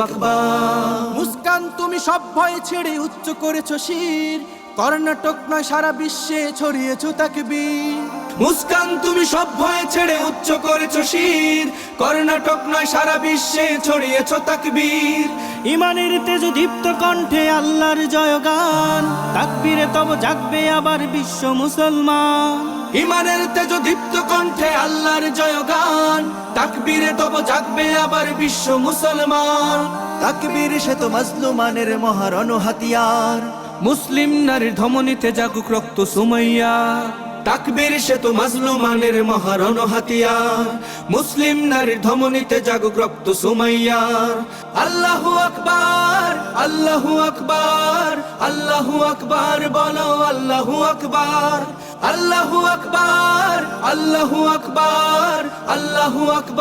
আকবার। মুস্কান তুমি সব ভয় ছেড়ে উচ্চ করেছো শির, কর্ণাটক নয় সারা বিশ্বে ছড়িয়েছো তাকবীর। মুস্কান তুমি সব ভয় ছেড়ে উচ্চ করেছো শির, কর্ণাটক নয় সারা বিশ্বে ছড়িয়েছো তাকবীর। ইমানের তেজ দীপ্ত কণ্ঠে আল্লাহর জয়গান, তাকবীরে তব জাগবে আবার বিশ্ব মুসলমান। ইমানের তেজ দীপ্ত কণ্ঠে আল্লাহর জয়গান, তাকবীরে তব জাগবে আবার বিশ্ব মুসলমান। তাকবীর সে তো মাজলুমানের মহারণ হাতিয়ার, মুসলিম নারীর ধমনীতে জাগুক রক্ত সুমাইয়া। তাকবীর সে তো মাজলুমানের মহারণ হাতিয়ার, মুসলিম নারীর ধমনীতে জাগুক রক্ত সুমাইয়ার। আল্লাহু আকবার, আল্লাহু আকবার, আল্লাহু আকবার বলো আল্লাহু আকবার। আল্লাহু আকবার, আল্লাহু আকবার, আল্লাহু আকবার।